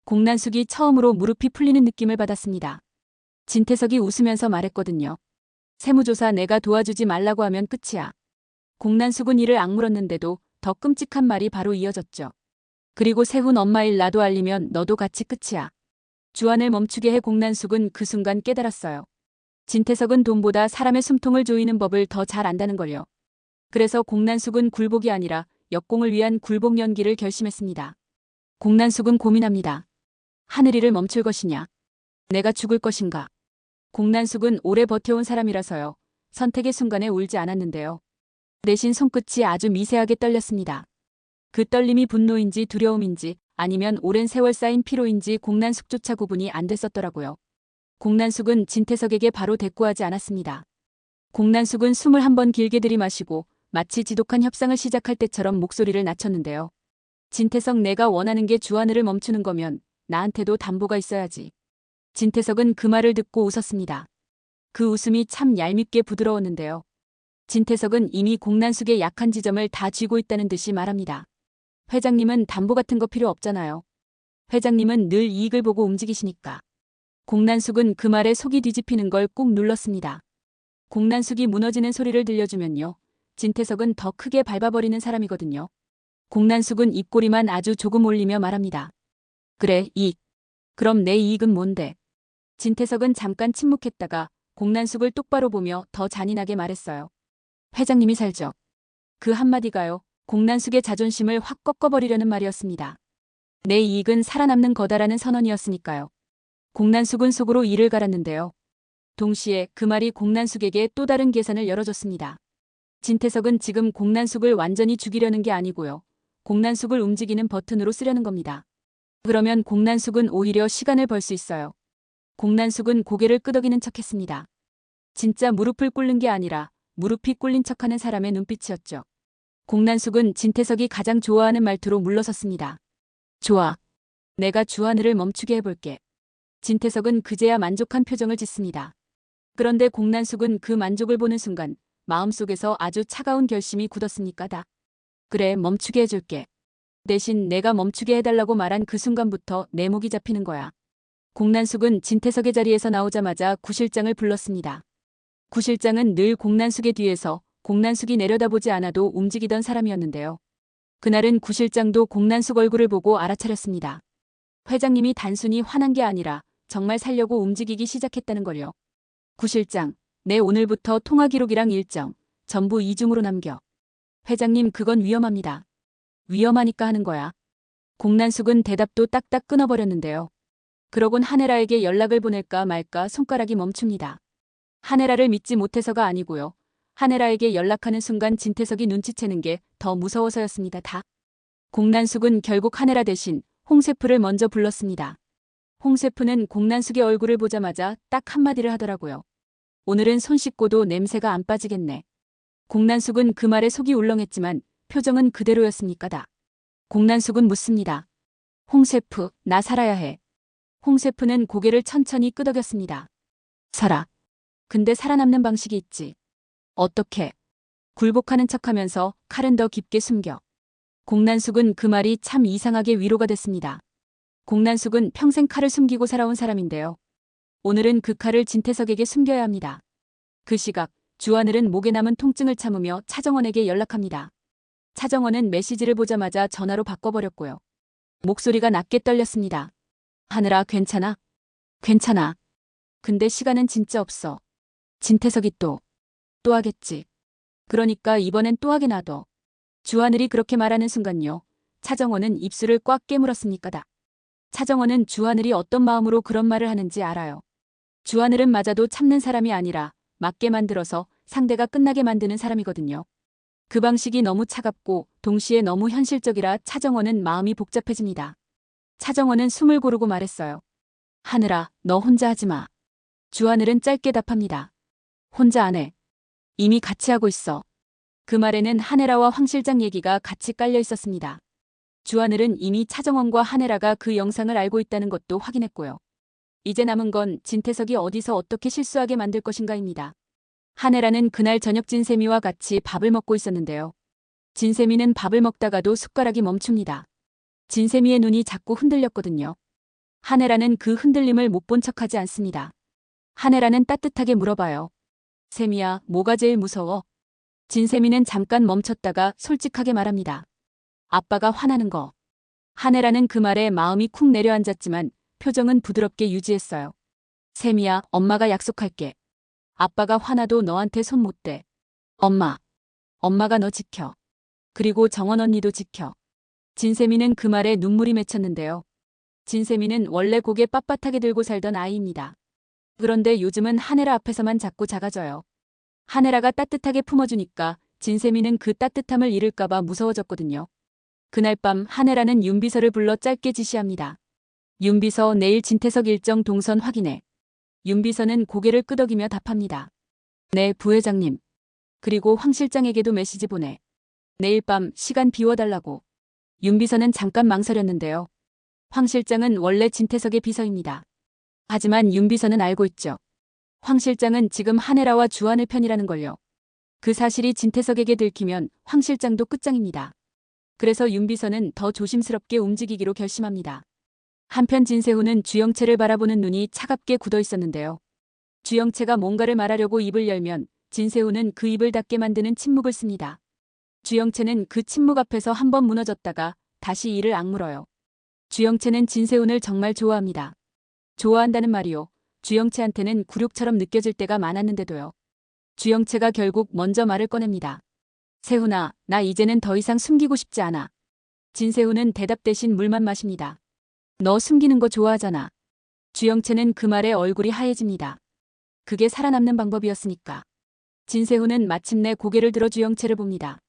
공난숙이 처음으로 무릎이 풀리는 느낌을 받았습니다. 진태석이 웃으면서 말했거든요. 세무조사 내가 도와주지 말라고 하면 끝이야. 공난숙은 이를 악물었는데도 더 끔찍한 말이 바로 이어졌죠. 그리고 세훈 엄마 일 나도 알리면 너도 같이 끝이야. 주안을 멈추게 해 공난숙은 그 순간 깨달았어요. 진태석은 돈보다 사람의 숨통을 조이는 법을 더 잘 안다는 걸요. 그래서 공난숙은 굴복이 아니라 역공을 위한 굴복 연기를 결심했습니다. 공난숙은 고민합니다. 하늘이를 멈출 것이냐? 내가 죽을 것인가? 공난숙은 오래 버텨온 사람이라서요. 선택의 순간에 울지 않았는데요. 대신 손끝이 아주 미세하게 떨렸습니다. 그 떨림이 분노인지 두려움인지 아니면 오랜 세월 쌓인 피로인지 공난숙조차 구분이 안 됐었더라고요. 공난숙은 진태석에게 바로 대꾸하지 않았습니다. 공난숙은 숨을 한번 길게 들이마시고 마치 지독한 협상을 시작할 때처럼 목소리를 낮췄는데요. 진태석 내가 원하는 게 주하늘을 멈추는 거면 나한테도 담보가 있어야지. 진태석은 그 말을 듣고 웃었습니다. 그 웃음이 참 얄밉게 부드러웠는데요. 진태석은 이미 공난숙의 약한 지점을 다 쥐고 있다는 듯이 말합니다. 회장님은 담보 같은 거 필요 없잖아요. 회장님은 늘 이익을 보고 움직이시니까. 공난숙은 그 말에 속이 뒤집히는 걸 꾹 눌렀습니다. 공난숙이 무너지는 소리를 들려주면요. 진태석은 더 크게 밟아버리는 사람이거든요. 공난숙은 입꼬리만 아주 조금 올리며 말합니다. 그래, 이익. 그럼 내 이익은 뭔데? 진태석은 잠깐 침묵했다가 공난숙을 똑바로 보며 더 잔인하게 말했어요. 회장님이 살죠. 그 한마디가요. 공난숙의 자존심을 확 꺾어버리려는 말이었습니다. 내 이익은 살아남는 거다라는 선언이었으니까요. 공난숙은 속으로 이를 갈았는데요. 동시에 그 말이 공난숙에게 또 다른 계산을 열어줬습니다. 진태석은 지금 공난숙을 완전히 죽이려는 게 아니고요. 공난숙을 움직이는 버튼으로 쓰려는 겁니다. 그러면 공난숙은 오히려 시간을 벌 수 있어요. 공난숙은 고개를 끄덕이는 척했습니다. 진짜 무릎을 꿇는 게 아니라 무릎이 꿇린 척하는 사람의 눈빛이었죠. 공난숙은 진태석이 가장 좋아하는 말투로 물러섰습니다. 좋아. 내가 주하늘을 멈추게 해볼게. 진태석은 그제야 만족한 표정을 짓습니다. 그런데 공난숙은 그 만족을 보는 순간 마음속에서 아주 차가운 결심이 굳었으니까 다. 그래, 멈추게 해줄게. 대신 내가 멈추게 해달라고 말한 그 순간부터 내 목이 잡히는 거야. 공난숙은 진태석의 자리에서 나오자마자 구실장을 불렀습니다. 구실장은 늘 공난숙의 뒤에서 공난숙이 내려다보지 않아도 움직이던 사람이었는데요. 그날은 구실장도 공난숙 얼굴을 보고 알아차렸습니다. 회장님이 단순히 화난 게 아니라 정말 살려고 움직이기 시작했다는 걸요. 구실장, 내 오늘부터 통화 기록이랑 일정 전부 이중으로 남겨. 회장님 그건 위험합니다. 위험하니까 하는 거야. 공난숙은 대답도 딱딱 끊어버렸는데요. 그러곤 하네라에게 연락을 보낼까 말까 손가락이 멈춥니다. 하네라를 믿지 못해서가 아니고요. 하네라에게 연락하는 순간 진태석이 눈치채는 게 더 무서워서였습니다. 다. 공난숙은 결국 하네라 대신 홍세프를 먼저 불렀습니다. 홍세프는 공난숙의 얼굴을 보자마자 딱 한마디를 하더라고요. 오늘은 손 씻고도 냄새가 안 빠지겠네. 공난숙은 그 말에 속이 울렁했지만 표정은 그대로였으니까 다. 공난숙은 묻습니다. 홍세프, 나 살아야 해. 홍세프는 고개를 천천히 끄덕였습니다. 살아. 근데 살아남는 방식이 있지. 어떻게? 굴복하는 척하면서 칼은 더 깊게 숨겨. 공난숙은 그 말이 참 이상하게 위로가 됐습니다. 공난숙은 평생 칼을 숨기고 살아온 사람인데요. 오늘은 그 칼을 진태석에게 숨겨야 합니다. 그 시각 주하늘은 목에 남은 통증을 참으며 차정원에게 연락합니다. 차정원은 메시지를 보자마자 전화로 바꿔버렸고요. 목소리가 낮게 떨렸습니다. 하늘아, 괜찮아? 괜찮아. 근데 시간은 진짜 없어. 진태석이 또 하겠지. 그러니까 이번엔 또 하게 놔둬. 주하늘이 그렇게 말하는 순간요. 차정원은 입술을 꽉 깨물었으니까 다. 차정원은 주하늘이 어떤 마음으로 그런 말을 하는지 알아요. 주하늘은 맞아도 참는 사람이 아니라 맞게 만들어서 상대가 끝나게 만드는 사람이거든요. 그 방식이 너무 차갑고 동시에 너무 현실적이라 차정원은 마음이 복잡해집니다. 차정원은 숨을 고르고 말했어요. 하늘아, 너 혼자 하지 마. 주하늘은 짧게 답합니다. 혼자 안 해. 이미 같이 하고 있어. 그 말에는 하네라와 황 실장 얘기가 같이 깔려 있었습니다. 주하늘은 이미 차정원과 하네라가 그 영상을 알고 있다는 것도 확인했고요. 이제 남은 건 진태석이 어디서 어떻게 실수하게 만들 것인가입니다. 하네라는 그날 저녁 진세미와 같이 밥을 먹고 있었는데요. 진세미는 밥을 먹다가도 숟가락이 멈춥니다. 진세미의 눈이 자꾸 흔들렸거든요. 한혜라는 그 흔들림을 못 본 척하지 않습니다. 한혜라는 따뜻하게 물어봐요. 샘이야, 뭐가 제일 무서워? 진세미는 잠깐 멈췄다가 솔직하게 말합니다. 아빠가 화나는 거. 한혜라는 그 말에 마음이 쿵 내려앉았지만 표정은 부드럽게 유지했어요. 샘이야, 엄마가 약속할게. 아빠가 화나도 너한테 손 못 대. 엄마가 너 지켜. 그리고 정원 언니도 지켜. 진세미는 그 말에 눈물이 맺혔는데요. 진세미는 원래 고개 빳빳하게 들고 살던 아이입니다. 그런데 요즘은 한혜라 앞에서만 자꾸 작아져요. 한혜라가 따뜻하게 품어주니까 진세미는 그 따뜻함을 잃을까봐 무서워졌거든요. 그날 밤 한혜라는 윤비서를 불러 짧게 지시합니다. 윤비서, 내일 진태석 일정 동선 확인해. 윤비서는 고개를 끄덕이며 답합니다. 네, 부회장님. 그리고 황 실장에게도 메시지 보내. 내일 밤 시간 비워달라고. 윤비서는 잠깐 망설였는데요. 황 실장은 원래 진태석의 비서입니다. 하지만 윤비서는 알고 있죠. 황 실장은 지금 한혜라와 주한을 편이라는 걸요. 그 사실이 진태석에게 들키면 황 실장도 끝장입니다. 그래서 윤비서는 더 조심스럽게 움직이기로 결심합니다. 한편 진세훈은 주영채를 바라보는 눈이 차갑게 굳어 있었는데요. 주영채가 뭔가를 말하려고 입을 열면 진세훈은 그 입을 닫게 만드는 침묵을 씁니다. 주영채는 그 침묵 앞에서 한번 무너졌다가 다시 이를 악물어요. 주영채는 진세훈을 정말 좋아합니다. 좋아한다는 말이요. 주영채한테는 굴욕처럼 느껴질 때가 많았는데도요. 주영채가 결국 먼저 말을 꺼냅니다. 세훈아, 나 이제는 더 이상 숨기고 싶지 않아. 진세훈은 대답 대신 물만 마십니다. 너 숨기는 거 좋아하잖아. 주영채는 그 말에 얼굴이 하얘집니다. 그게 살아남는 방법이었으니까. 진세훈은 마침내 고개를 들어 주영채를 봅니다.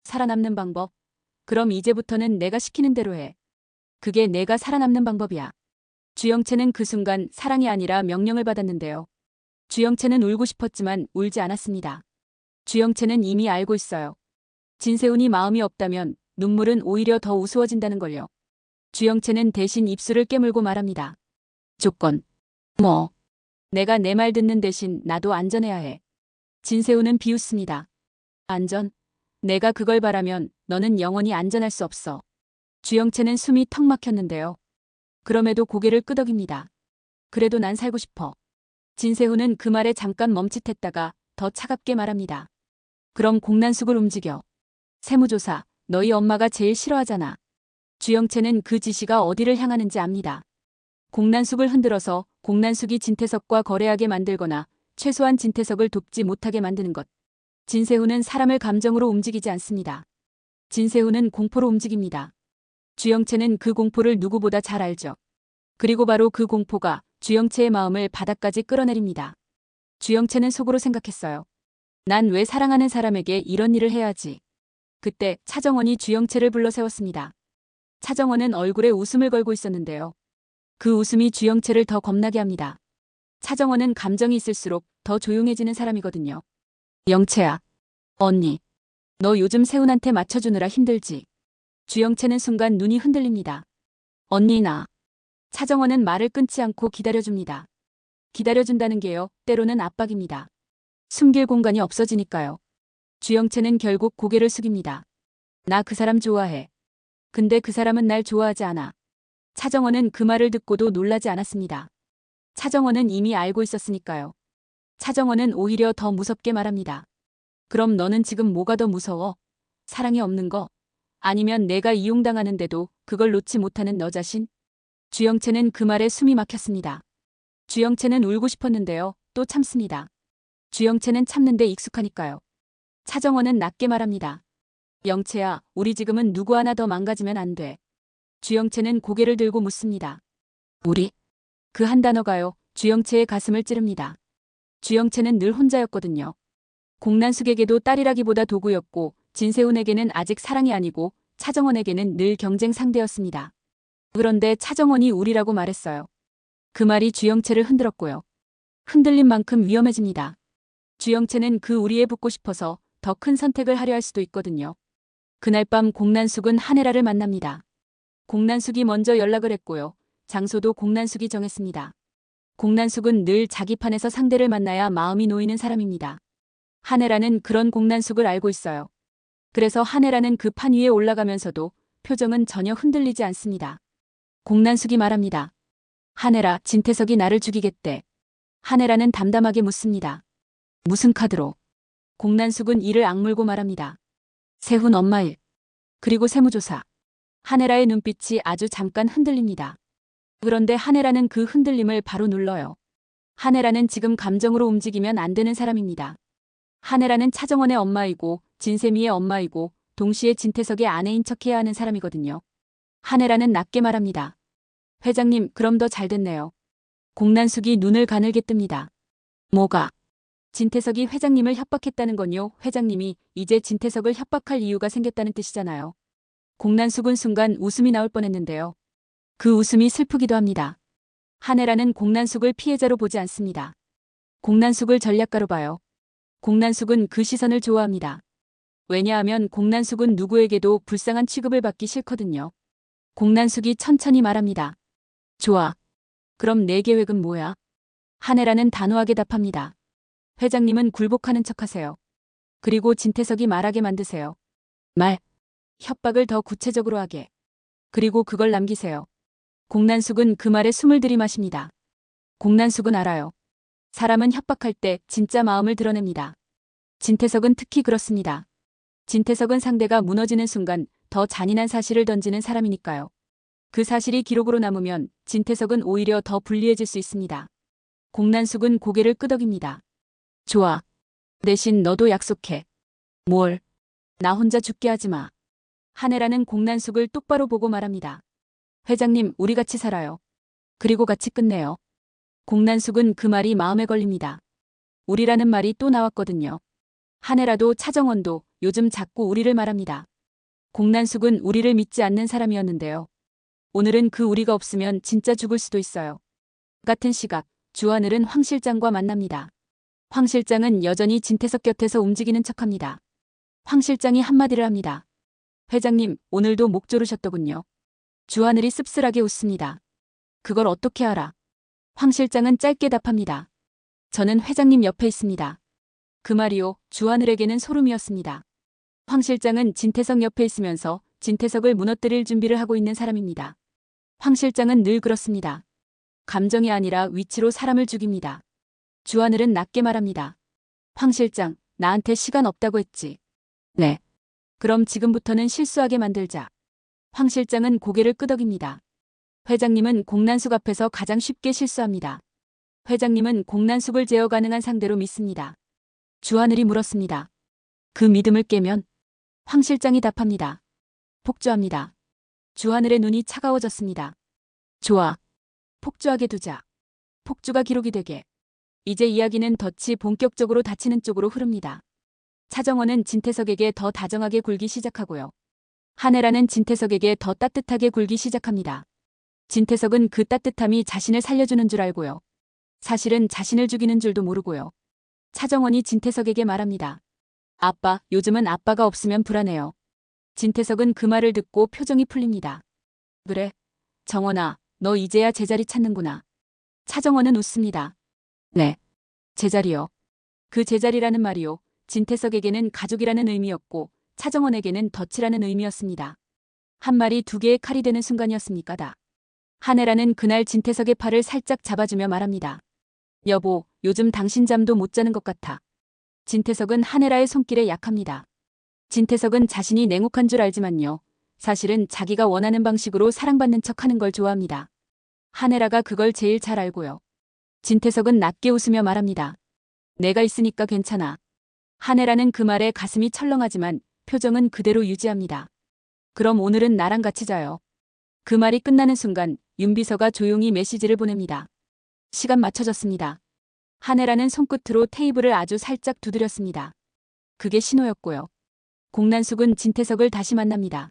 살아남는 방법? 그럼 이제부터는 내가 시키는 대로 해. 그게 내가 살아남는 방법이야. 주영채는 그 순간 사랑이 아니라 명령을 받았는데요. 주영채는 울고 싶었지만 울지 않았습니다. 주영채는 이미 알고 있어요. 진세훈이 마음이 없다면 눈물은 오히려 더 우스워진다는 걸요. 주영채는 대신 입술을 깨물고 말합니다. 조건. 뭐. 내가 내 말 듣는 대신 나도 안전해야 해. 진세훈은 비웃습니다. 안전? 내가 그걸 바라면 너는 영원히 안전할 수 없어. 주영채는 숨이 턱 막혔는데요. 그럼에도 고개를 끄덕입니다. 그래도 난 살고 싶어. 진세훈은 그 말에 잠깐 멈칫했다가 더 차갑게 말합니다. 그럼 공난숙을 움직여. 세무조사, 너희 엄마가 제일 싫어하잖아. 주영채는 그 지시가 어디를 향하는지 압니다. 공난숙을 흔들어서 공난숙이 진태석과 거래하게 만들거나 최소한 진태석을 돕지 못하게 만드는 것. 진세훈은 사람을 감정으로 움직이지 않습니다. 진세훈은 공포로 움직입니다. 주영채는 그 공포를 누구보다 잘 알죠. 그리고 바로 그 공포가 주영채의 마음을 바닥까지 끌어내립니다. 주영채는 속으로 생각했어요. 난 왜 사랑하는 사람에게 이런 일을 해야 하지? 그때 차정원이 주영채를 불러 세웠습니다. 차정원은 얼굴에 웃음을 걸고 있었는데요. 그 웃음이 주영채를 더 겁나게 합니다. 차정원은 감정이 있을수록 더 조용해지는 사람이거든요. 영채야. 언니. 너 요즘 세훈한테 맞춰주느라 힘들지? 주영채는 순간 눈이 흔들립니다. 언니 나. 차정원은 말을 끊지 않고 기다려줍니다. 기다려준다는 게요, 때로는 압박입니다. 숨길 공간이 없어지니까요. 주영채는 결국 고개를 숙입니다. 나 그 사람 좋아해. 근데 그 사람은 날 좋아하지 않아. 차정원은 그 말을 듣고도 놀라지 않았습니다. 차정원은 이미 알고 있었으니까요. 차정원은 오히려 더 무섭게 말합니다. 그럼 너는 지금 뭐가 더 무서워? 사랑이 없는 거? 아니면 내가 이용당하는데도 그걸 놓지 못하는 너 자신? 주영채는 그 말에 숨이 막혔습니다. 주영채는 울고 싶었는데요. 또 참습니다. 주영채는 참는데 익숙하니까요. 차정원은 낮게 말합니다. 영채야, 우리 지금은 누구 하나 더 망가지면 안 돼. 주영채는 고개를 들고 묻습니다. 우리? 그 한 단어가요, 주영채의 가슴을 찌릅니다. 주영채는 늘 혼자였거든요. 공난숙에게도 딸이라기보다 도구였고 진세훈에게는 아직 사랑이 아니고 차정원에게는 늘 경쟁 상대였습니다. 그런데 차정원이 우리라고 말했어요. 그 말이 주영채를 흔들었고요. 흔들린 만큼 위험해집니다. 주영채는 그 우리에 붙고 싶어서 더 큰 선택을 하려 할 수도 있거든요. 그날 밤 공난숙은 한혜라를 만납니다. 공난숙이 먼저 연락을 했고요. 장소도 공난숙이 정했습니다. 공난숙은 늘 자기 판에서 상대를 만나야 마음이 놓이는 사람입니다. 한혜라는 그런 공난숙을 알고 있어요. 그래서 한혜라는 그 판 위에 올라가면서도 표정은 전혀 흔들리지 않습니다. 공난숙이 말합니다. 하늘아, 진태석이 나를 죽이겠대. 하늘아는 담담하게 묻습니다. 무슨 카드로? 공난숙은 이를 악물고 말합니다. 세훈 엄마 일. 그리고 세무조사. 하늘아의 눈빛이 아주 잠깐 흔들립니다. 그런데 하늘아는 그 흔들림을 바로 눌러요. 하늘아는 지금 감정으로 움직이면 안 되는 사람입니다. 하늘아는 차정원의 엄마이고 진세미의 엄마이고 동시에 진태석의 아내인 척해야 하는 사람이거든요. 하늘아는 낮게 말합니다. 회장님, 그럼 더 잘 됐네요. 공난숙이 눈을 가늘게 뜹니다. 뭐가? 진태석이 회장님을 협박했다는 건요. 회장님이 이제 진태석을 협박할 이유가 생겼다는 뜻이잖아요. 공난숙은 순간 웃음이 나올 뻔했는데요. 그 웃음이 슬프기도 합니다. 하늘아는 공난숙을 피해자로 보지 않습니다. 공난숙을 전략가로 봐요. 공난숙은 그 시선을 좋아합니다. 왜냐하면 공난숙은 누구에게도 불쌍한 취급을 받기 싫거든요. 공난숙이 천천히 말합니다. 좋아. 그럼 내 계획은 뭐야? 하늘아는 단호하게 답합니다. 회장님은 굴복하는 척하세요. 그리고 진태석이 말하게 만드세요. 말. 협박을 더 구체적으로 하게. 그리고 그걸 남기세요. 공난숙은 그 말에 숨을 들이마십니다. 공난숙은 알아요. 사람은 협박할 때 진짜 마음을 드러냅니다. 진태석은 특히 그렇습니다. 진태석은 상대가 무너지는 순간 더 잔인한 사실을 던지는 사람이니까요. 그 사실이 기록으로 남으면 진태석은 오히려 더 불리해질 수 있습니다. 공난숙은 고개를 끄덕입니다. 좋아. 대신 너도 약속해. 뭘? 나 혼자 죽게 하지 마. 하늘아는 공난숙을 똑바로 보고 말합니다. 회장님, 우리 같이 살아요. 그리고 같이 끝내요. 공난숙은 그 말이 마음에 걸립니다. 우리라는 말이 또 나왔거든요. 하늘아도 차정원도 요즘 자꾸 우리를 말합니다. 공난숙은 우리를 믿지 않는 사람이었는데요. 오늘은 그 우리가 없으면 진짜 죽을 수도 있어요. 같은 시각, 주하늘은 황 실장과 만납니다. 황 실장은 여전히 진태석 곁에서 움직이는 척합니다. 황 실장이 한마디를 합니다. 회장님, 오늘도 목 조르셨더군요. 주하늘이 씁쓸하게 웃습니다. 그걸 어떻게 알아? 황 실장은 짧게 답합니다. 저는 회장님 옆에 있습니다. 그 말이요, 주하늘에게는 소름이었습니다. 황 실장은 진태석 옆에 있으면서 진태석을 무너뜨릴 준비를 하고 있는 사람입니다. 황 실장은 늘 그렇습니다. 감정이 아니라 위치로 사람을 죽입니다. 주하늘은 낮게 말합니다. 황 실장, 나한테 시간 없다고 했지. 네. 그럼 지금부터는 실수하게 만들자. 황 실장은 고개를 끄덕입니다. 회장님은 공난숙 앞에서 가장 쉽게 실수합니다. 회장님은 공난숙을 제어 가능한 상대로 믿습니다. 주하늘이 물었습니다. 그 믿음을 깨면? 황 실장이 답합니다. 폭주합니다. 주하늘의 눈이 차가워졌습니다. 좋아. 폭주하게 두자. 폭주가 기록이 되게. 이제 이야기는 덫이 본격적으로 닫히는 쪽으로 흐릅니다. 차정원은 진태석에게 더 다정하게 굴기 시작하고요. 하늘아는 진태석에게 더 따뜻하게 굴기 시작합니다. 진태석은 그 따뜻함이 자신을 살려주는 줄 알고요. 사실은 자신을 죽이는 줄도 모르고요. 차정원이 진태석에게 말합니다. 아빠, 요즘은 아빠가 없으면 불안해요. 진태석은 그 말을 듣고 표정이 풀립니다. 그래? 정원아, 너 이제야 제자리 찾는구나. 차정원은 웃습니다. 네. 제자리요. 그 제자리라는 말이요. 진태석에게는 가족이라는 의미였고 차정원에게는 덫이라는 의미였습니다. 한 말이 두 개의 칼이 되는 순간이었습니까 다. 하늘아는 그날 진태석의 팔을 살짝 잡아주며 말합니다. 여보, 요즘 당신 잠도 못 자는 것 같아. 진태석은 하늘아의 손길에 약합니다. 진태석은 자신이 냉혹한 줄 알지만요. 사실은 자기가 원하는 방식으로 사랑받는 척하는 걸 좋아합니다. 하늘아가 그걸 제일 잘 알고요. 진태석은 낮게 웃으며 말합니다. 내가 있으니까 괜찮아. 하늘아는 그 말에 가슴이 철렁하지만 표정은 그대로 유지합니다. 그럼 오늘은 나랑 같이 자요. 그 말이 끝나는 순간 윤비서가 조용히 메시지를 보냅니다. 시간 맞춰졌습니다. 하늘아는 손끝으로 테이블을 아주 살짝 두드렸습니다. 그게 신호였고요. 공난숙은 진태석을 다시 만납니다.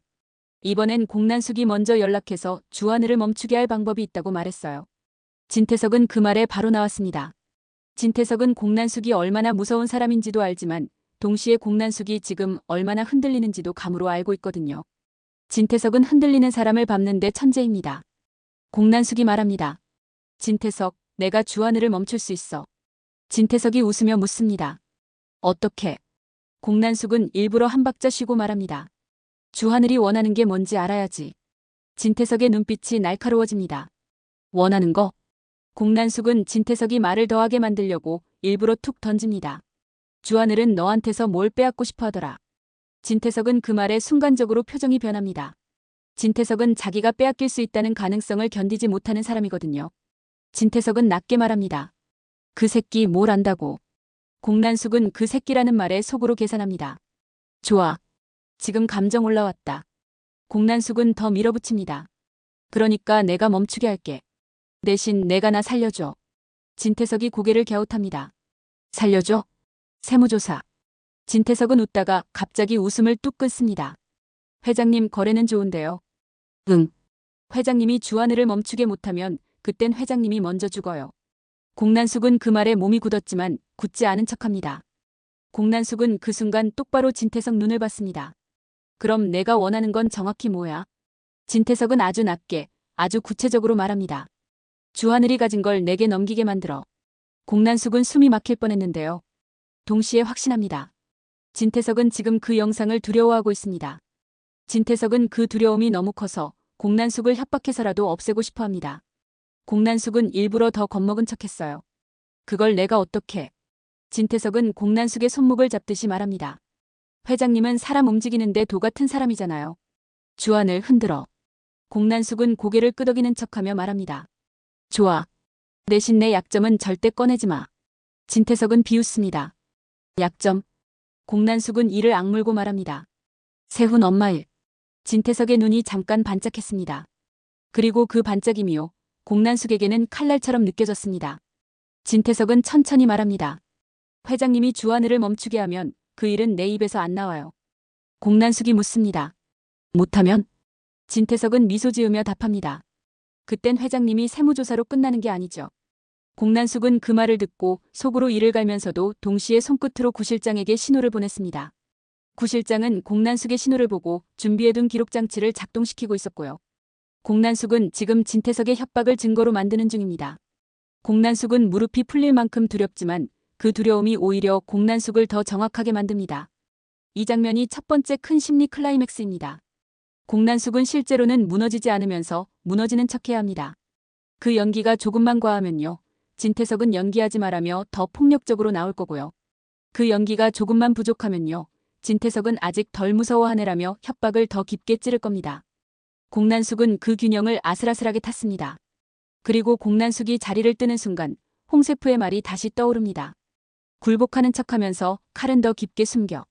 이번엔 공난숙이 먼저 연락해서 주하늘을 멈추게 할 방법이 있다고 말했어요. 진태석은 그 말에 바로 나왔습니다. 진태석은 공난숙이 얼마나 무서운 사람인지도 알지만 동시에 공난숙이 지금 얼마나 흔들리는지도 감으로 알고 있거든요. 진태석은 흔들리는 사람을 밟는데 천재입니다. 공난숙이 말합니다. 진태석, 내가 주하늘을 멈출 수 있어. 진태석이 웃으며 묻습니다. 어떻게? 공난숙은 일부러 한 박자 쉬고 말합니다. 주하늘이 원하는 게 뭔지 알아야지. 진태석의 눈빛이 날카로워집니다. 원하는 거? 공난숙은 진태석이 말을 더하게 만들려고 일부러 툭 던집니다. 주하늘은 너한테서 뭘 빼앗고 싶어 하더라. 진태석은 그 말에 순간적으로 표정이 변합니다. 진태석은 자기가 빼앗길 수 있다는 가능성을 견디지 못하는 사람이거든요. 진태석은 낮게 말합니다. 그 새끼 뭘 안다고. 공난숙은 그 새끼라는 말에 속으로 계산합니다. 좋아. 지금 감정 올라왔다. 공난숙은 더 밀어붙입니다. 그러니까 내가 멈추게 할게. 대신 내가 나 살려줘. 진태석이 고개를 갸웃합니다. 살려줘? 세무조사. 진태석은 웃다가 갑자기 웃음을 뚝 끊습니다. 회장님 거래는 좋은데요. 응. 회장님이 주하늘을 멈추게 못하면 그땐 회장님이 먼저 죽어요. 공난숙은 그 말에 몸이 굳었지만 굳지 않은 척합니다. 공난숙은 그 순간 똑바로 진태석 눈을 봤습니다. 그럼 내가 원하는 건 정확히 뭐야? 진태석은 아주 낮게, 아주 구체적으로 말합니다. 주하늘이 가진 걸 내게 넘기게 만들어. 공난숙은 숨이 막힐 뻔했는데요. 동시에 확신합니다. 진태석은 지금 그 영상을 두려워하고 있습니다. 진태석은 그 두려움이 너무 커서 공난숙을 협박해서라도 없애고 싶어 합니다. 공난숙은 일부러 더 겁먹은 척했어요. 그걸 내가 어떻게? 진태석은 공난숙의 손목을 잡듯이 말합니다. 회장님은 사람 움직이는데 도 같은 사람이잖아요. 주하늘 흔들어. 공난숙은 고개를 끄덕이는 척하며 말합니다. 좋아. 대신 내 약점은 절대 꺼내지 마. 진태석은 비웃습니다. 약점? 공난숙은 이를 악물고 말합니다. 세훈 엄마 일. 진태석의 눈이 잠깐 반짝했습니다. 그리고 그 반짝임이요. 공난숙에게는 칼날처럼 느껴졌습니다. 진태석은 천천히 말합니다. 회장님이 주하늘을 멈추게 하면 그 일은 내 입에서 안 나와요. 공난숙이 묻습니다. 못하면? 진태석은 미소 지으며 답합니다. 그땐 회장님이 세무조사로 끝나는 게 아니죠. 공난숙은 그 말을 듣고 속으로 이를 갈면서도 동시에 손끝으로 구실장에게 신호를 보냈습니다. 구실장은 공난숙의 신호를 보고 준비해둔 기록장치를 작동시키고 있었고요. 공난숙은 지금 진태석의 협박을 증거로 만드는 중입니다. 공난숙은 무릎이 풀릴 만큼 두렵지만 그 두려움이 오히려 공난숙을 더 정확하게 만듭니다. 이 장면이 첫 번째 큰 심리 클라이맥스입니다. 공난숙은 실제로는 무너지지 않으면서 무너지는 척해야 합니다. 그 연기가 조금만 과하면요. 진태석은 연기하지 말라며 더 폭력적으로 나올 거고요. 그 연기가 조금만 부족하면요. 진태석은 아직 덜 무서워하네라며 협박을 더 깊게 찌를 겁니다. 공난숙은 그 균형을 아슬아슬하게 탔습니다. 그리고 공난숙이 자리를 뜨는 순간 홍세프의 말이 다시 떠오릅니다. 굴복하는 척하면서 칼은 더 깊게 숨겨.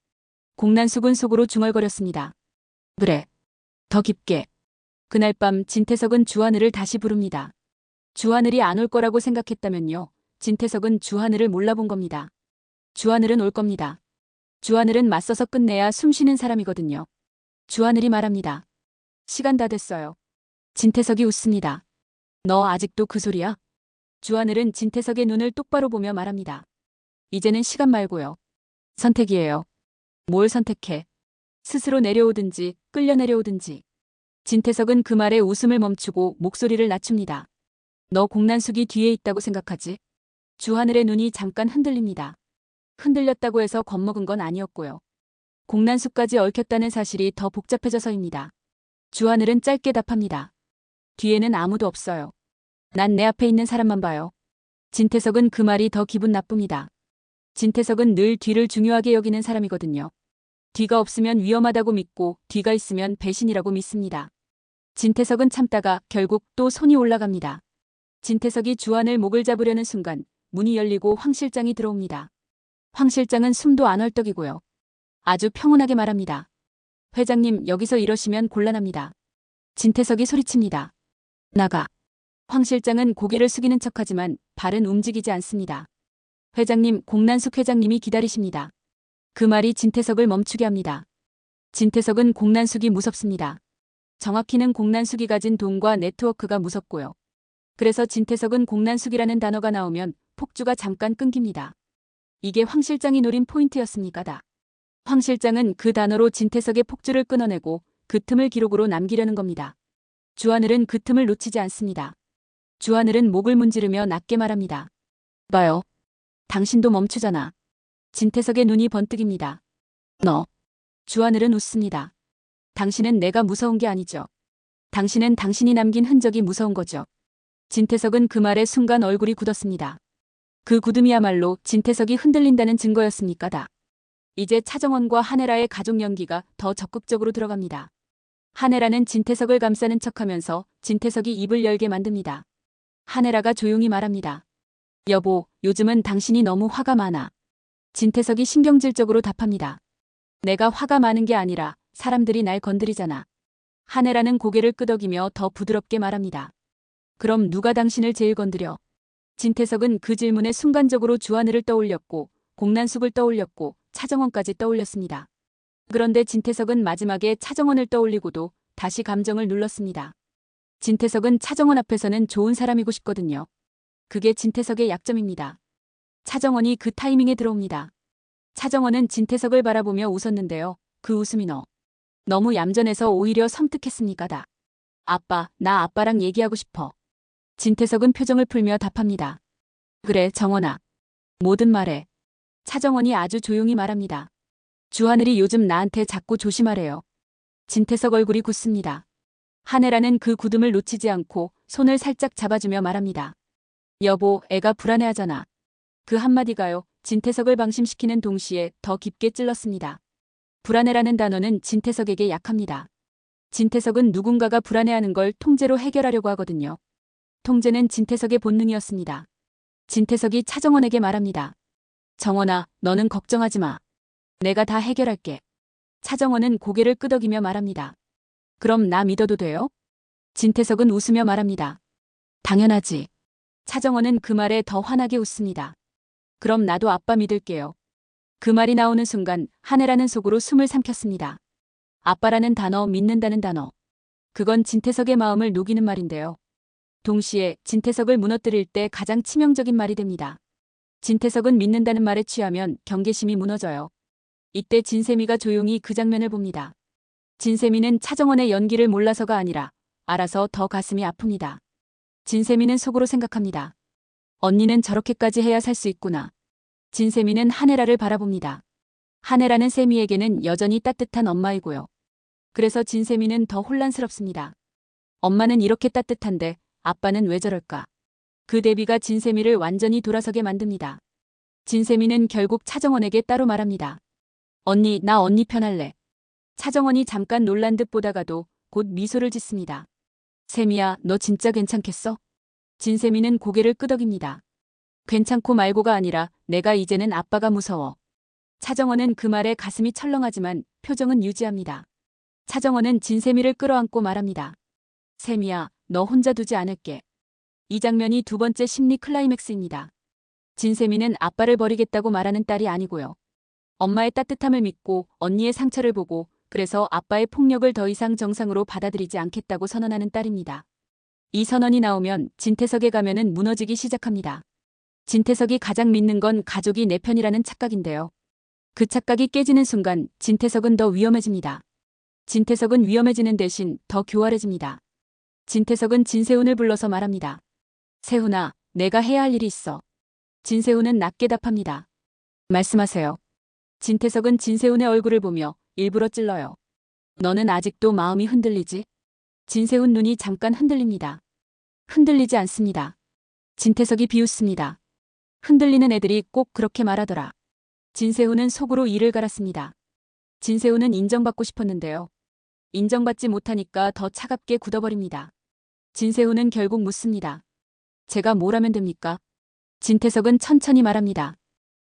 공난숙은 속으로 중얼거렸습니다. 그래. 더 깊게. 그날 밤 진태석은 주하늘을 다시 부릅니다. 주하늘이 안 올 거라고 생각했다면요. 진태석은 주하늘을 몰라본 겁니다. 주하늘은 올 겁니다. 주하늘은 맞서서 끝내야 숨쉬는 사람이거든요. 주하늘이 말합니다. 시간 다 됐어요. 진태석이 웃습니다. 너 아직도 그 소리야? 주하늘은 진태석의 눈을 똑바로 보며 말합니다. 이제는 시간 말고요. 선택이에요. 뭘 선택해? 스스로 내려오든지 끌려 내려오든지. 진태석은 그 말에 웃음을 멈추고 목소리를 낮춥니다. 너 공난숙이 뒤에 있다고 생각하지? 주하늘의 눈이 잠깐 흔들립니다. 흔들렸다고 해서 겁먹은 건 아니었고요. 공난숙까지 얽혔다는 사실이 더 복잡해져서입니다. 주하늘은 짧게 답합니다. 뒤에는 아무도 없어요. 난 내 앞에 있는 사람만 봐요. 진태석은 그 말이 더 기분 나쁩니다. 진태석은 늘 뒤를 중요하게 여기는 사람이거든요. 뒤가 없으면 위험하다고 믿고 뒤가 있으면 배신이라고 믿습니다. 진태석은 참다가 결국 또 손이 올라갑니다. 진태석이 주하늘 목을 잡으려는 순간 문이 열리고 황 실장이 들어옵니다. 황 실장은 숨도 안 헐떡이고요. 아주 평온하게 말합니다. 회장님 여기서 이러시면 곤란합니다. 진태석이 소리칩니다. 나가. 황 실장은 고개를 숙이는 척하지만 발은 움직이지 않습니다. 회장님, 공난숙 회장님이 기다리십니다. 그 말이 진태석을 멈추게 합니다. 진태석은 공난숙이 무섭습니다. 정확히는 공난숙이 가진 돈과 네트워크가 무섭고요. 그래서 진태석은 공난숙이라는 단어가 나오면 폭주가 잠깐 끊깁니다. 이게 황 실장이 노린 포인트였습니까? 황 실장은 그 단어로 진태석의 폭주를 끊어내고 그 틈을 기록으로 남기려는 겁니다. 주하늘은 그 틈을 놓치지 않습니다. 주하늘은 목을 문지르며 낮게 말합니다. 봐요. 당신도 멈추잖아. 진태석의 눈이 번뜩입니다. 너. 주하늘은 웃습니다. 당신은 내가 무서운 게 아니죠. 당신은 당신이 남긴 흔적이 무서운 거죠. 진태석은 그 말에 순간 얼굴이 굳었습니다. 그 굳음이야말로 진태석이 흔들린다는 증거였습니까다. 이제 차정원과 한혜라의 가족 연기가 더 적극적으로 들어갑니다. 한혜라는 진태석을 감싸는 척하면서 진태석이 입을 열게 만듭니다. 한혜라가 조용히 말합니다. 여보, 요즘은 당신이 너무 화가 많아. 진태석이 신경질적으로 답합니다. 내가 화가 많은 게 아니라 사람들이 날 건드리잖아. 한혜라는 고개를 끄덕이며 더 부드럽게 말합니다. 그럼 누가 당신을 제일 건드려? 진태석은 그 질문에 순간적으로 주하늘을 떠올렸고 공난숙을 떠올렸고 차정원까지 떠올렸습니다. 그런데 진태석은 마지막에 차정원을 떠올리고도 다시 감정을 눌렀습니다. 진태석은 차정원 앞에서는 좋은 사람이고 싶거든요. 그게 진태석의 약점입니다. 차정원이 그 타이밍에 들어옵니다. 차정원은 진태석을 바라보며 웃었는데요. 그 웃음이 너무 얌전해서 오히려 섬뜩했습니까다. 아빠, 나 아빠랑 얘기하고 싶어. 진태석은 표정을 풀며 답합니다. 그래, 정원아. 뭐든 말해. 차정원이 아주 조용히 말합니다. 주하늘이 요즘 나한테 자꾸 조심하래요. 진태석 얼굴이 굳습니다. 한혜라는 그 굳음을 놓치지 않고 손을 살짝 잡아주며 말합니다. 여보, 애가 불안해하잖아. 그 한마디가요, 진태석을 방심시키는 동시에 더 깊게 찔렀습니다. 불안해라는 단어는 진태석에게 약합니다. 진태석은 누군가가 불안해하는 걸 통제로 해결하려고 하거든요. 통제는 진태석의 본능이었습니다. 진태석이 차정원에게 말합니다. 정원아, 너는 걱정하지 마. 내가 다 해결할게. 차정원은 고개를 끄덕이며 말합니다. 그럼 나 믿어도 돼요? 진태석은 웃으며 말합니다. 당연하지. 차정원은 그 말에 더 환하게 웃습니다. 그럼 나도 아빠 믿을게요. 그 말이 나오는 순간 한혜라는 속으로 숨을 삼켰습니다. 아빠라는 단어, 믿는다는 단어. 그건 진태석의 마음을 녹이는 말인데요. 동시에 진태석을 무너뜨릴 때 가장 치명적인 말이 됩니다. 진태석은 믿는다는 말에 취하면 경계심이 무너져요. 이때 진세미가 조용히 그 장면을 봅니다. 진세미는 차정원의 연기를 몰라서가 아니라 알아서 더 가슴이 아픕니다. 진세미는 속으로 생각합니다. 언니는 저렇게까지 해야 살 수 있구나. 진세미는 한혜라를 바라봅니다. 한혜라는 세미에게는 여전히 따뜻한 엄마이고요. 그래서 진세미는 더 혼란스럽습니다. 엄마는 이렇게 따뜻한데 아빠는 왜 저럴까? 그 대비가 진세미를 완전히 돌아서게 만듭니다. 진세미는 결국 차정원에게 따로 말합니다. 언니, 나 언니 편할래. 차정원이 잠깐 놀란 듯 보다가도 곧 미소를 짓습니다. 세미야, 너 진짜 괜찮겠어? 진세미는 고개를 끄덕입니다. 괜찮고 말고가 아니라 내가 이제는 아빠가 무서워. 차정원은 그 말에 가슴이 철렁하지만 표정은 유지합니다. 차정원은 진세미를 끌어안고 말합니다. 세미야, 너 혼자 두지 않을게. 이 장면이 두 번째 심리 클라이맥스입니다. 진세미는 아빠를 버리겠다고 말하는 딸이 아니고요. 엄마의 따뜻함을 믿고 언니의 상처를 보고 그래서 아빠의 폭력을 더 이상 정상으로 받아들이지 않겠다고 선언하는 딸입니다. 이 선언이 나오면 진태석의 가면은 무너지기 시작합니다. 진태석이 가장 믿는 건 가족이 내 편이라는 착각인데요. 그 착각이 깨지는 순간 진태석은 더 위험해집니다. 진태석은 위험해지는 대신 더 교활해집니다. 진태석은 진세훈을 불러서 말합니다. 세훈아, 내가 해야 할 일이 있어. 진세훈은 낮게 답합니다. 말씀하세요. 진태석은 진세훈의 얼굴을 보며 일부러 찔러요. 너는 아직도 마음이 흔들리지? 진세훈 눈이 잠깐 흔들립니다. 흔들리지 않습니다. 진태석이 비웃습니다. 흔들리는 애들이 꼭 그렇게 말하더라. 진세훈은 속으로 이를 갈았습니다. 진세훈은 인정받고 싶었는데요. 인정받지 못하니까 더 차갑게 굳어버립니다. 진세훈은 결국 묻습니다. 제가 뭘 하면 됩니까? 진태석은 천천히 말합니다.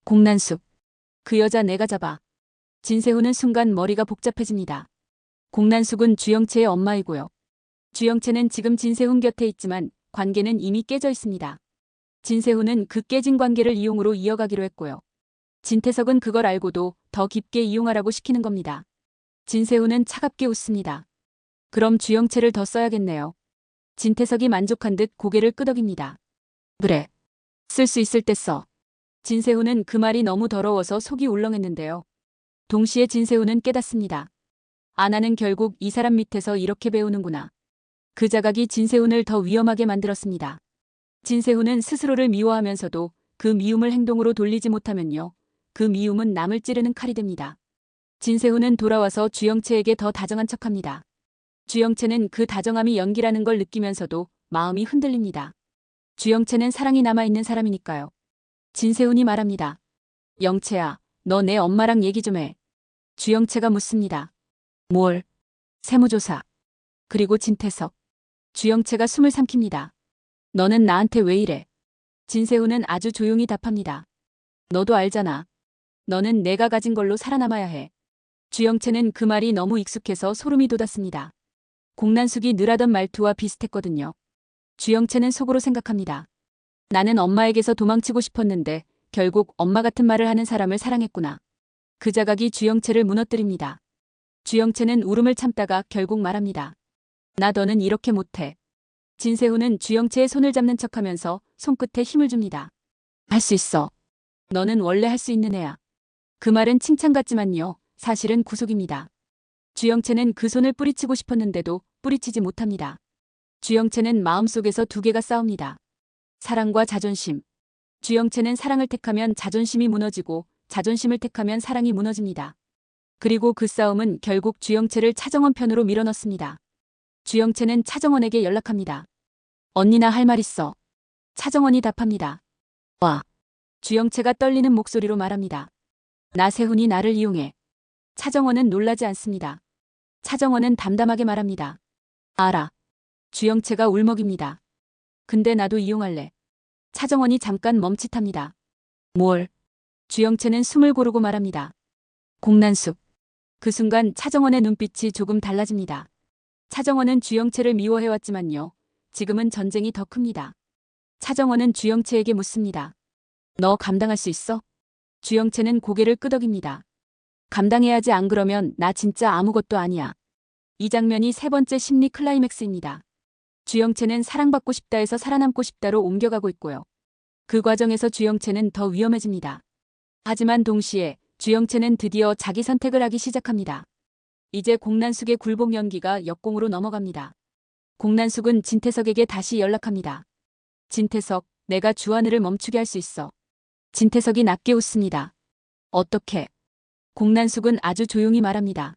공난숙. 그 여자 내가 잡아. 진세훈은 순간 머리가 복잡해집니다. 공난숙은 주영채의 엄마이고요. 주영채는 지금 진세훈 곁에 있지만 관계는 이미 깨져 있습니다. 진세훈은 그 깨진 관계를 이용으로 이어가기로 했고요. 진태석은 그걸 알고도 더 깊게 이용하라고 시키는 겁니다. 진세훈은 차갑게 웃습니다. 그럼 주영채를 더 써야겠네요. 진태석이 만족한 듯 고개를 끄덕입니다. 그래. 쓸 수 있을 때 써. 진세훈은 그 말이 너무 더러워서 속이 울렁했는데요. 동시에 진세훈은 깨닫습니다. 아나는 결국 이 사람 밑에서 이렇게 배우는구나. 그 자각이 진세훈을 더 위험하게 만들었습니다. 진세훈은 스스로를 미워하면서도 그 미움을 행동으로 돌리지 못하면요. 그 미움은 남을 찌르는 칼이 됩니다. 진세훈은 돌아와서 주영채에게 더 다정한 척합니다. 주영채는 그 다정함이 연기라는 걸 느끼면서도 마음이 흔들립니다. 주영채는 사랑이 남아있는 사람이니까요. 진세훈이 말합니다. 영채야, 너 내 엄마랑 얘기 좀 해. 주영채가 묻습니다. 뭘? 세무조사. 그리고 진태석. 주영채가 숨을 삼킵니다. 너는 나한테 왜 이래? 진세훈은 아주 조용히 답합니다. 너도 알잖아. 너는 내가 가진 걸로 살아남아야 해. 주영채는 그 말이 너무 익숙해서 소름이 돋았습니다. 공난숙이 늘 하던 말투와 비슷했거든요. 주영채는 속으로 생각합니다. 나는 엄마에게서 도망치고 싶었는데 결국 엄마 같은 말을 하는 사람을 사랑했구나. 그 자각이 주영채를 무너뜨립니다. 주영채는 울음을 참다가 결국 말합니다. 나 너는 이렇게 못해. 진세훈은 주영채의 손을 잡는 척하면서 손끝에 힘을 줍니다. 할 수 있어. 너는 원래 할 수 있는 애야. 그 말은 칭찬 같지만요. 사실은 구속입니다. 주영채는 그 손을 뿌리치고 싶었는데도 뿌리치지 못합니다. 주영채는 마음속에서 두 개가 싸웁니다. 사랑과 자존심. 주영채는 사랑을 택하면 자존심이 무너지고 자존심을 택하면 사랑이 무너집니다. 그리고 그 싸움은 결국 주영채를 차정원 편으로 밀어넣습니다. 주영채는 차정원에게 연락합니다. 언니 나 할 말 있어. 차정원이 답합니다. 와. 주영채가 떨리는 목소리로 말합니다. 나세훈이 나를 이용해. 차정원은 놀라지 않습니다. 차정원은 담담하게 말합니다. 알아. 주영채가 울먹입니다. 근데 나도 이용할래. 차정원이 잠깐 멈칫합니다. 뭘? 주영채는 숨을 고르고 말합니다. 공난숙. 그 순간 차정원의 눈빛이 조금 달라집니다. 차정원은 주영채를 미워해왔지만요. 지금은 전쟁이 더 큽니다. 차정원은 주영채에게 묻습니다. 너 감당할 수 있어? 주영채는 고개를 끄덕입니다. 감당해야지 안 그러면 나 진짜 아무것도 아니야. 이 장면이 세 번째 심리 클라이맥스입니다. 주영채는 사랑받고 싶다에서 살아남고 싶다로 옮겨가고 있고요. 그 과정에서 주영채는 더 위험해집니다. 하지만 동시에 주영채는 드디어 자기 선택을 하기 시작합니다. 이제 공난숙의 굴복 연기가 역공으로 넘어갑니다. 공난숙은 진태석에게 다시 연락합니다. 진태석, 내가 주하늘을 멈추게 할 수 있어. 진태석이 낮게 웃습니다. 어떻게? 공난숙은 아주 조용히 말합니다.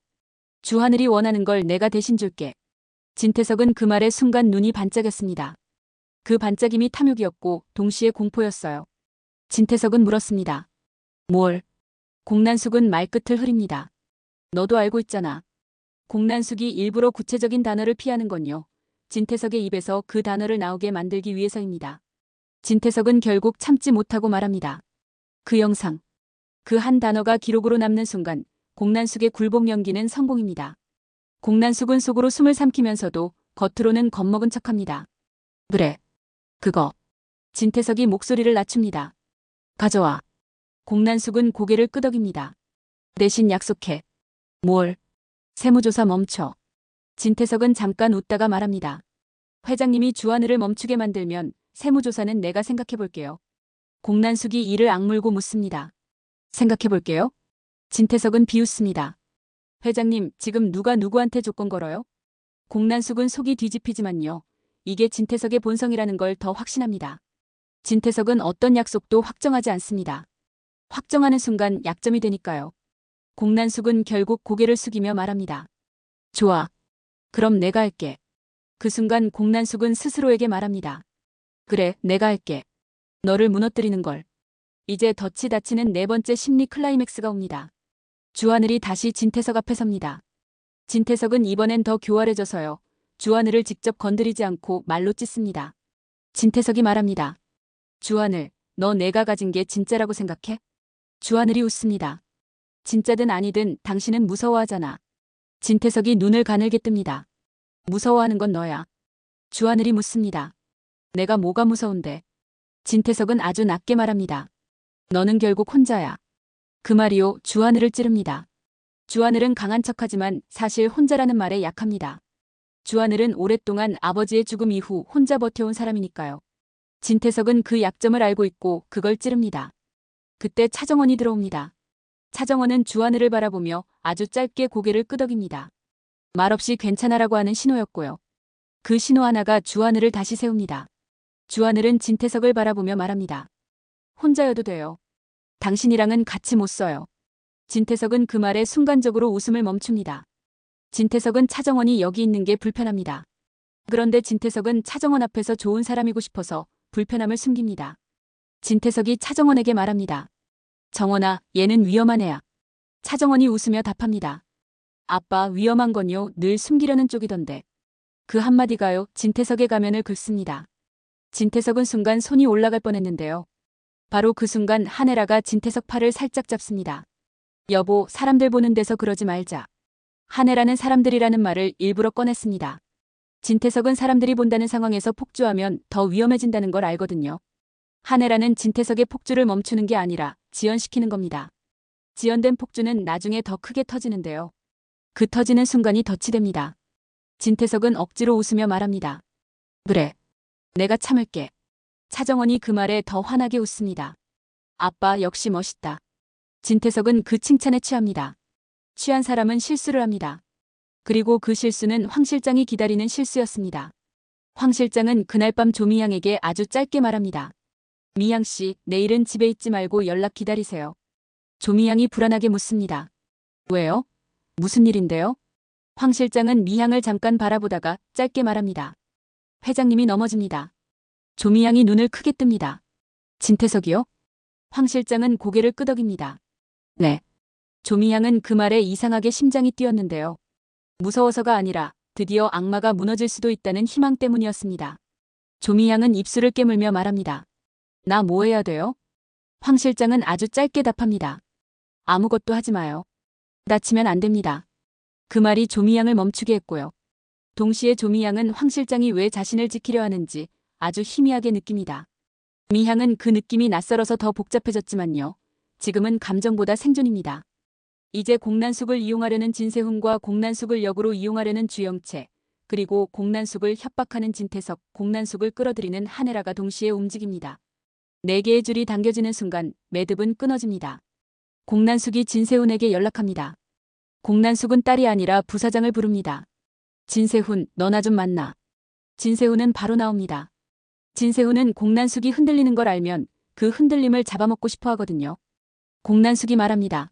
주하늘이 원하는 걸 내가 대신 줄게. 진태석은 그 말에 순간 눈이 반짝였습니다. 그 반짝임이 탐욕이었고 동시에 공포였어요. 진태석은 물었습니다. 뭘? 공난숙은 말끝을 흐립니다. 너도 알고 있잖아. 공난숙이 일부러 구체적인 단어를 피하는 건요. 진태석의 입에서 그 단어를 나오게 만들기 위해서입니다. 진태석은 결국 참지 못하고 말합니다. 그 영상. 그 한 단어가 기록으로 남는 순간 공난숙의 굴복 연기는 성공입니다. 공난숙은 속으로 숨을 삼키면서도 겉으로는 겁먹은 척합니다. 그래. 그거. 진태석이 목소리를 낮춥니다. 가져와. 공난숙은 고개를 끄덕입니다. 대신 약속해. 뭘? 세무조사 멈춰. 진태석은 잠깐 웃다가 말합니다. 회장님이 주하늘을 멈추게 만들면 세무조사는 내가 생각해볼게요. 공난숙이 이를 악물고 묻습니다. 생각해볼게요? 진태석은 비웃습니다. 회장님, 지금 누가 누구한테 조건 걸어요? 공난숙은 속이 뒤집히지만요. 이게 진태석의 본성이라는 걸 더 확신합니다. 진태석은 어떤 약속도 확정하지 않습니다. 확정하는 순간 약점이 되니까요. 공난숙은 결국 고개를 숙이며 말합니다. 좋아. 그럼 내가 할게. 그 순간 공난숙은 스스로에게 말합니다. 그래, 내가 할게. 너를 무너뜨리는 걸. 이제 덫이 닫히는 네 번째 심리 클라이맥스가 옵니다. 주하늘이 다시 진태석 앞에 섭니다. 진태석은 이번엔 더 교활해져서요. 주하늘을 직접 건드리지 않고 말로 찢습니다. 진태석이 말합니다. 주하늘, 너 내가 가진 게 진짜라고 생각해? 주하늘이 웃습니다. 진짜든 아니든 당신은 무서워하잖아. 진태석이 눈을 가늘게 뜹니다. 무서워하는 건 너야. 주하늘이 묻습니다. 내가 뭐가 무서운데? 진태석은 아주 낮게 말합니다. 너는 결국 혼자야. 그 말이요, 주하늘을 찌릅니다. 주하늘은 강한 척하지만 사실 혼자라는 말에 약합니다. 주하늘은 오랫동안 아버지의 죽음 이후 혼자 버텨온 사람이니까요. 진태석은 그 약점을 알고 있고 그걸 찌릅니다. 그때 차정원이 들어옵니다. 차정원은 주하늘을 바라보며 아주 짧게 고개를 끄덕입니다. 말없이 괜찮아라고 하는 신호였고요. 그 신호 하나가 주하늘을 다시 세웁니다. 주하늘은 진태석을 바라보며 말합니다. 혼자여도 돼요. 당신이랑은 같이 못 써요. 진태석은 그 말에 순간적으로 웃음을 멈춥니다. 진태석은 차정원이 여기 있는 게 불편합니다. 그런데 진태석은 차정원 앞에서 좋은 사람이고 싶어서 불편함을 숨깁니다. 진태석이 차정원에게 말합니다. 정원아, 얘는 위험한 애야. 차정원이 웃으며 답합니다. 아빠, 위험한 건요, 늘 숨기려는 쪽이던데. 그 한마디가요, 진태석의 가면을 긁습니다. 진태석은 순간 손이 올라갈 뻔했는데요. 바로 그 순간 한혜라가 진태석 팔을 살짝 잡습니다. 여보, 사람들 보는 데서 그러지 말자. 한혜라는 사람들이라는 말을 일부러 꺼냈습니다. 진태석은 사람들이 본다는 상황에서 폭주하면 더 위험해진다는 걸 알거든요. 한혜라는 진태석의 폭주를 멈추는 게 아니라 지연시키는 겁니다. 지연된 폭주는 나중에 더 크게 터지는데요. 그 터지는 순간이 덫이 됩니다. 진태석은 억지로 웃으며 말합니다. 그래. 내가 참을게. 차정원이 그 말에 더 환하게 웃습니다. 아빠 역시 멋있다. 진태석은 그 칭찬에 취합니다. 취한 사람은 실수를 합니다. 그리고 그 실수는 황 실장이 기다리는 실수였습니다. 황 실장은 그날 밤 조미향에게 아주 짧게 말합니다. 미향 씨, 내일은 집에 있지 말고 연락 기다리세요. 조미향이 불안하게 묻습니다. 왜요? 무슨 일인데요? 황 실장은 미향을 잠깐 바라보다가 짧게 말합니다. 회장님이 넘어집니다. 조미향이 눈을 크게 뜹니다. 진태석이요? 황 실장은 고개를 끄덕입니다. 네. 조미향은 그 말에 이상하게 심장이 뛰었는데요. 무서워서가 아니라 드디어 악마가 무너질 수도 있다는 희망 때문이었습니다. 조미향은 입술을 깨물며 말합니다. 나 뭐 해야 돼요? 황 실장은 아주 짧게 답합니다. 아무것도 하지 마요. 다치면 안 됩니다. 그 말이 조미향을 멈추게 했고요. 동시에 조미향은 황 실장이 왜 자신을 지키려 하는지 아주 희미하게 느낍니다. 미향은 그 느낌이 낯설어서 더 복잡해졌지만요. 지금은 감정보다 생존입니다. 이제 공난숙을 이용하려는 진세훈과 공난숙을 역으로 이용하려는 주영채, 그리고 공난숙을 협박하는 진태석, 공난숙을 끌어들이는 한혜라가 동시에 움직입니다. 4개의 줄이 당겨지는 순간 매듭은 끊어집니다. 공난숙이 진세훈에게 연락합니다. 공난숙은 딸이 아니라 부사장을 부릅니다. 진세훈, 너나 좀 만나. 진세훈은 바로 나옵니다. 진세훈은 공난숙이 흔들리는 걸 알면 그 흔들림을 잡아먹고 싶어 하거든요. 공난숙이 말합니다.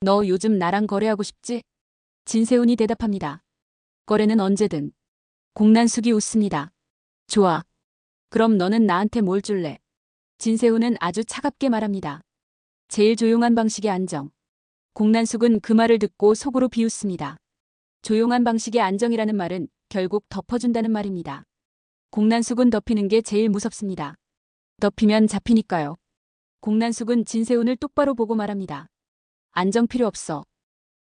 너 요즘 나랑 거래하고 싶지? 진세훈이 대답합니다. 거래는 언제든. 공난숙이 웃습니다. 좋아. 그럼 너는 나한테 뭘 줄래? 진세훈은 아주 차갑게 말합니다. 제일 조용한 방식의 안정. 공난숙은 그 말을 듣고 속으로 비웃습니다. 조용한 방식의 안정이라는 말은 결국 덮어준다는 말입니다. 공난숙은 덮이는 게 제일 무섭습니다. 덮이면 잡히니까요. 공난숙은 진세훈을 똑바로 보고 말합니다. 안정 필요 없어.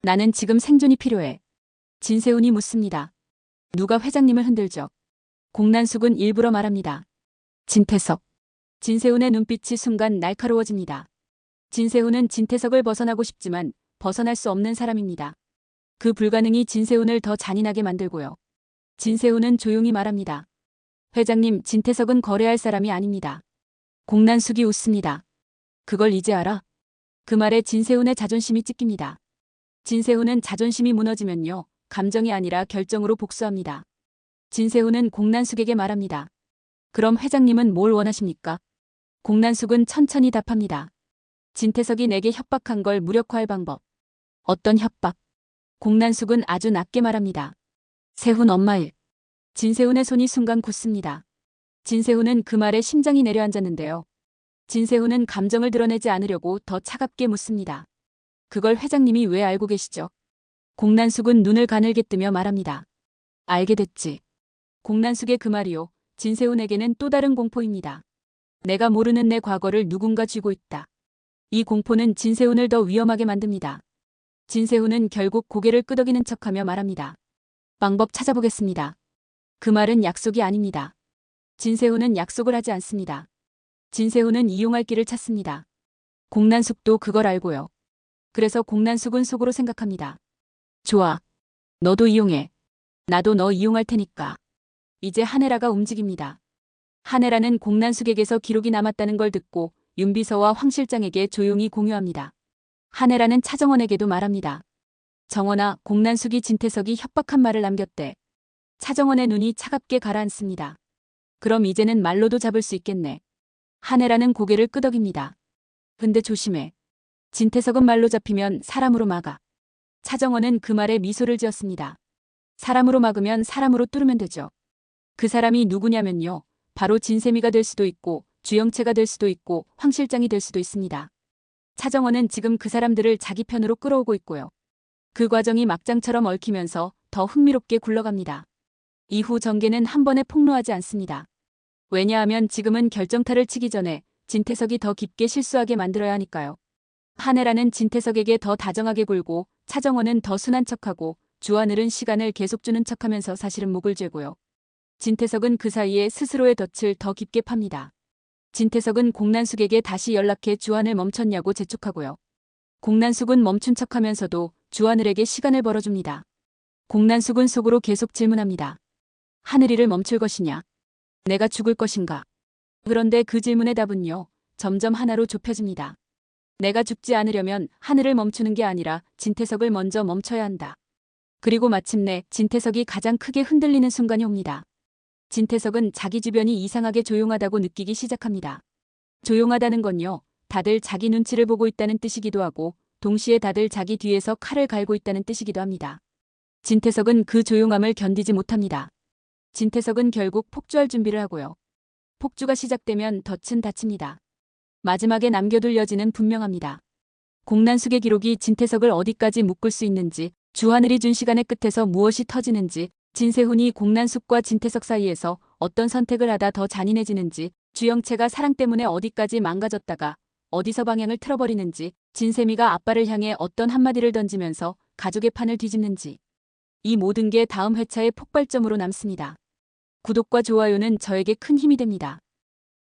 나는 지금 생존이 필요해. 진세훈이 묻습니다. 누가 회장님을 흔들죠? 공난숙은 일부러 말합니다. 진태석. 진세훈의 눈빛이 순간 날카로워집니다. 진세훈은 진태석을 벗어나고 싶지만 벗어날 수 없는 사람입니다. 그 불가능이 진세훈을 더 잔인하게 만들고요. 진세훈은 조용히 말합니다. 회장님, 진태석은 거래할 사람이 아닙니다. 공난숙이 웃습니다. 그걸 이제 알아? 그 말에 진세훈의 자존심이 찢깁니다. 진세훈은 자존심이 무너지면요, 감정이 아니라 결정으로 복수합니다. 진세훈은 공난숙에게 말합니다. 그럼 회장님은 뭘 원하십니까? 공난숙은 천천히 답합니다. 진태석이 내게 협박한 걸 무력화할 방법. 어떤 협박? 공난숙은 아주 낮게 말합니다. 세훈 엄마 일. 진세훈의 손이 순간 굳습니다. 진세훈은 그 말에 심장이 내려앉았는데요. 진세훈은 감정을 드러내지 않으려고 더 차갑게 묻습니다. 그걸 회장님이 왜 알고 계시죠? 공난숙은 눈을 가늘게 뜨며 말합니다. 알게 됐지. 공난숙의 그 말이요. 진세훈에게는 또 다른 공포입니다. 내가 모르는 내 과거를 누군가 쥐고 있다. 이 공포는 진세훈을 더 위험하게 만듭니다. 진세훈은 결국 고개를 끄덕이는 척하며 말합니다. 방법 찾아보겠습니다. 그 말은 약속이 아닙니다. 진세훈은 약속을 하지 않습니다. 진세훈은 이용할 길을 찾습니다. 공난숙도 그걸 알고요. 그래서 공난숙은 속으로 생각합니다. 좋아. 너도 이용해. 나도 너 이용할 테니까. 이제 한혜라가 움직입니다. 한혜라는 공난숙에게서 기록이 남았다는 걸 듣고 윤비서와 황 실장에게 조용히 공유합니다. 한혜라는 차정원에게도 말합니다. 정원아, 공난숙이 진태석이 협박한 말을 남겼대. 차정원의 눈이 차갑게 가라앉습니다. 그럼 이제는 말로도 잡을 수 있겠네. 한혜라는 고개를 끄덕입니다. 근데 조심해. 진태석은 말로 잡히면 사람으로 막아. 차정원은 그 말에 미소를 지었습니다. 사람으로 막으면 사람으로 뚫으면 되죠. 그 사람이 누구냐면요. 바로 진세미가 될 수도 있고 주영채가 될 수도 있고 황 실장이 될 수도 있습니다. 차정원은 지금 그 사람들을 자기 편으로 끌어오고 있고요. 그 과정이 막장처럼 얽히면서 더 흥미롭게 굴러갑니다. 이후 전개는 한 번에 폭로하지 않습니다. 왜냐하면 지금은 결정타를 치기 전에 진태석이 더 깊게 실수하게 만들어야 하니까요. 한혜라는 진태석에게 더 다정하게 굴고 차정원은 더 순한 척하고 주하늘은 시간을 계속 주는 척하면서 사실은 목을 죄고요. 진태석은 그 사이에 스스로의 덫을 더 깊게 팝니다. 진태석은 공난숙에게 다시 연락해 주하늘 멈췄냐고 재촉하고요. 공난숙은 멈춘 척하면서도 주하늘에게 시간을 벌어줍니다. 공난숙은 속으로 계속 질문합니다. 하늘이를 멈출 것이냐? 내가 죽을 것인가? 그런데 그 질문의 답은요. 점점 하나로 좁혀집니다. 내가 죽지 않으려면 하늘을 멈추는 게 아니라 진태석을 먼저 멈춰야 한다. 그리고 마침내 진태석이 가장 크게 흔들리는 순간이 옵니다. 진태석은 자기 주변이 이상하게 조용하다고 느끼기 시작합니다. 조용하다는 건요. 다들 자기 눈치를 보고 있다는 뜻이기도 하고 동시에 다들 자기 뒤에서 칼을 갈고 있다는 뜻이기도 합니다. 진태석은 그 조용함을 견디지 못합니다. 진태석은 결국 폭주할 준비를 하고요. 폭주가 시작되면 덫은 닫힙니다. 마지막에 남겨둘 여지는 분명합니다. 공난숙의 기록이 진태석을 어디까지 묶을 수 있는지, 주하늘이 준 시간의 끝에서 무엇이 터지는지, 진세훈이 공난숙과 진태석 사이에서 어떤 선택을 하다 더 잔인해지는지, 주영채가 사랑 때문에 어디까지 망가졌다가 어디서 방향을 틀어버리는지, 진세미가 아빠를 향해 어떤 한마디를 던지면서 가족의 판을 뒤집는지. 이 모든 게 다음 회차의 폭발점으로 남습니다. 구독과 좋아요는 저에게 큰 힘이 됩니다.